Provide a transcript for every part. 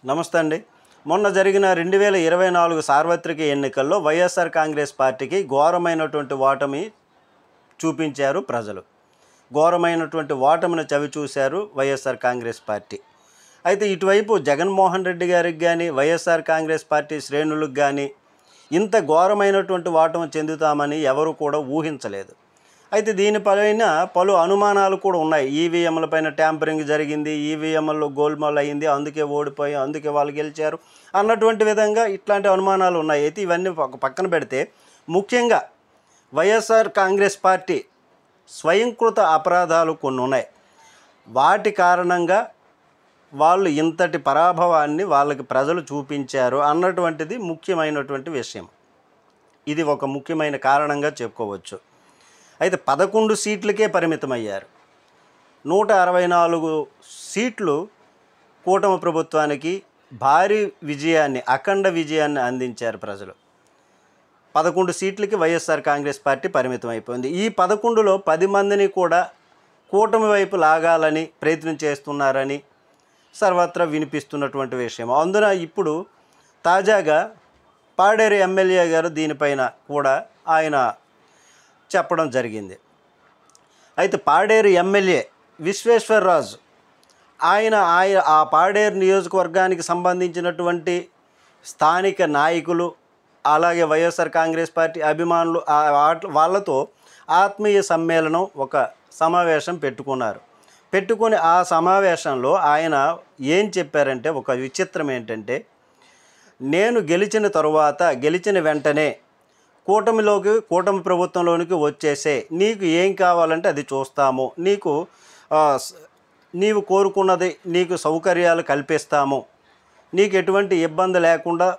నమస్తే అండి. మొన్న జరిగిన 2024 సార్వత్రిక ఎన్నికల్లో వైఎస్ఆర్ కాంగ్రెస్ పార్టీకి ఘోరమైనటువంటి ఓటమి చూపించారు ప్రజలు. ఘోరమైనటువంటి ఓటమిని చవిచూశారు వైఎస్ఆర్ కాంగ్రెస్ పార్టీ. అయితే ఇటువైపు జగన్మోహన్ రెడ్డి గారికి కానీ వైఎస్ఆర్ కాంగ్రెస్ పార్టీ శ్రేణులకు కానీ ఇంత ఘోరమైనటువంటి ఓటమి చెందుతామని ఎవరు కూడా ఊహించలేదు. అయితే దీనిపైన పలు అనుమానాలు కూడా ఉన్నాయి. ఈవీఎంలపైన ట్యాంపరింగ్ జరిగింది, ఈవీఎంల్లో గోల్మాల్ అయింది, అందుకే ఓడిపోయి అందుకే వాళ్ళు గెలిచారు అన్నటువంటి విధంగా ఇట్లాంటి అనుమానాలు ఉన్నాయి. అయితే ఇవన్నీ ఒక పక్కన పెడితే ముఖ్యంగా వైఎస్ఆర్ కాంగ్రెస్ పార్టీ స్వయంకృత అపరాధాలు కొన్ని ఉన్నాయి. వాటి కారణంగా వాళ్ళు ఇంతటి పరాభవాన్ని వాళ్ళకి ప్రజలు చూపించారు అన్నటువంటిది ముఖ్యమైనటువంటి విషయం. ఇది ఒక ముఖ్యమైన కారణంగా చెప్పుకోవచ్చు. అయితే 11 సీట్లకే పరిమితమయ్యారు. 164 సీట్లు కూటమి ప్రభుత్వానికి భారీ విజయాన్ని, అఖండ విజయాన్ని అందించారు ప్రజలు. 11 సీట్లకి వైఎస్ఆర్ కాంగ్రెస్ పార్టీ పరిమితం అయిపోయింది. ఈ 11లో 10 మందిని కూడా కూటమి వైపు లాగాలని ప్రయత్నం చేస్తున్నారని సర్వత్రా వినిపిస్తున్నటువంటి విషయం. అందున ఇప్పుడు తాజాగా పాడేరు ఎమ్మెల్యే గారు దీనిపైన కూడా ఆయన చెప్పడం జరిగింది. అయితే పాడేరు ఎమ్మెల్యే విశ్వేశ్వరరాజు ఆయన ఆ పాడేరు నియోజకవర్గానికి సంబంధించినటువంటి స్థానిక నాయకులు అలాగే వైఎస్ఆర్ కాంగ్రెస్ పార్టీ అభిమానులు వాళ్ళతో ఆత్మీయ సమ్మేళనం ఒక సమావేశం పెట్టుకొని ఆ సమావేశంలో ఆయన ఏం చెప్పారంటే, ఒక విచిత్రం ఏంటంటే, నేను గెలిచిన వెంటనే కూటమి ప్రభుత్వంలోనికి వచ్చేసే, నీకు ఏం కావాలంటే అది చూస్తాము, నీవు కోరుకున్నది నీకు సౌకర్యాలు కల్పిస్తాము, నీకు ఎటువంటి ఇబ్బంది లేకుండా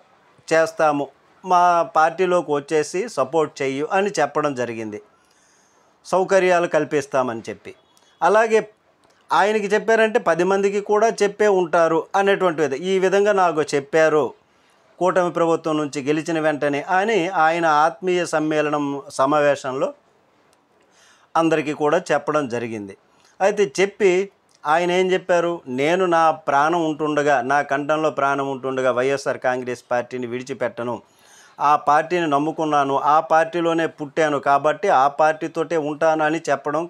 చేస్తాము, మా పార్టీలోకి వచ్చేసి సపోర్ట్ చెయ్యు అని చెప్పడం జరిగింది. సౌకర్యాలు కల్పిస్తామని చెప్పి, అలాగే ఆయనకి చెప్పారంటే 10 మందికి కూడా చెప్పే ఉంటారు అనేటువంటిది. ఈ విధంగా నాకు చెప్పారు కూటమి ప్రభుత్వం నుంచి గెలిచిన వెంటనే అని ఆయన ఆత్మీయ సమావేశంలో అందరికీ కూడా చెప్పడం జరిగింది. అయితే చెప్పి ఆయన ఏం చెప్పారు, నేను నా ప్రాణం ఉంటుండగా, నా కంఠంలో ప్రాణం ఉంటుండగా వైఎస్ఆర్ కాంగ్రెస్ పార్టీని విడిచిపెట్టను, ఆ పార్టీని నమ్ముకున్నాను, ఆ పార్టీలోనే పుట్టాను కాబట్టి ఆ పార్టీతోటే ఉంటాను అని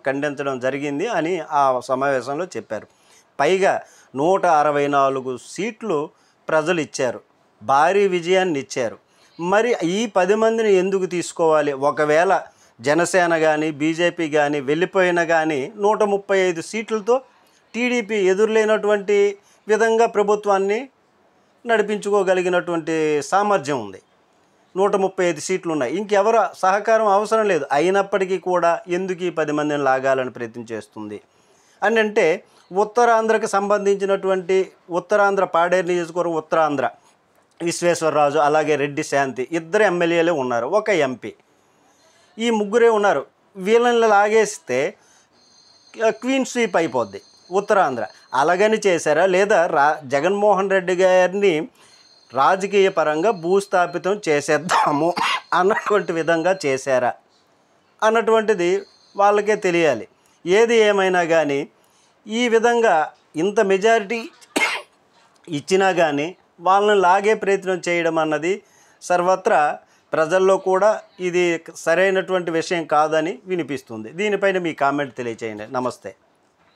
ఖండించడం జరిగింది అని ఆ సమావేశంలో చెప్పారు. పైగా 164 సీట్లు ప్రజలు ఇచ్చారు, భారీ విజయాన్ని ఇచ్చారు. మరి ఈ 10 మందిని ఎందుకు తీసుకోవాలి? ఒకవేళ జనసేన కానీ బీజేపీ కానీ వెళ్ళిపోయినా కానీ 135 సీట్లతో టీడీపీ ఎదురులేనటువంటి విధంగా ప్రభుత్వాన్ని నడిపించుకోగలిగినటువంటి సామర్థ్యం ఉంది. 135 సీట్లు ఉన్నాయి, ఇంకెవరు సహకారం అవసరం లేదు. అయినప్పటికీ కూడా ఎందుకు ఈ 10 మందిని లాగాలని ప్రయత్నం చేస్తుంది అని అంటే, ఉత్తరాంధ్రకు సంబంధించినటువంటి ఉత్తరాంధ్ర పాడేరు నియోజకవర్గం ఉత్తరాంధ్ర విశ్వేశ్వరరాజు అలాగే రెడ్డి శాంతి 2 ఎమ్మెల్యేలే ఉన్నారు, ఒక ఎంపీ, ఈ ముగ్గురే ఉన్నారు. వీళ్ళని లాగేస్తే క్వీన్ స్వీప్ అయిపోద్ది ఉత్తరాంధ్ర. అలాగని చేశారా, లేదా జగన్మోహన్ రెడ్డి గారిని రాజకీయ పరంగా భూస్థాపితం చేసేద్దాము అన్నటువంటి విధంగా చేశారా అన్నటువంటిది వాళ్ళకే తెలియాలి. ఏది ఏమైనా కానీ ఈ విధంగా ఇంత మెజారిటీ ఇచ్చినా కానీ వాళ్ళని లాగే ప్రయత్నం చేయడం అన్నది సర్వత్రా ప్రజల్లో కూడా ఇది సరైనటువంటి విషయం కాదని వినిపిస్తుంది. దీనిపైన మీ కామెంట్ తెలియచేయండి. నమస్తే.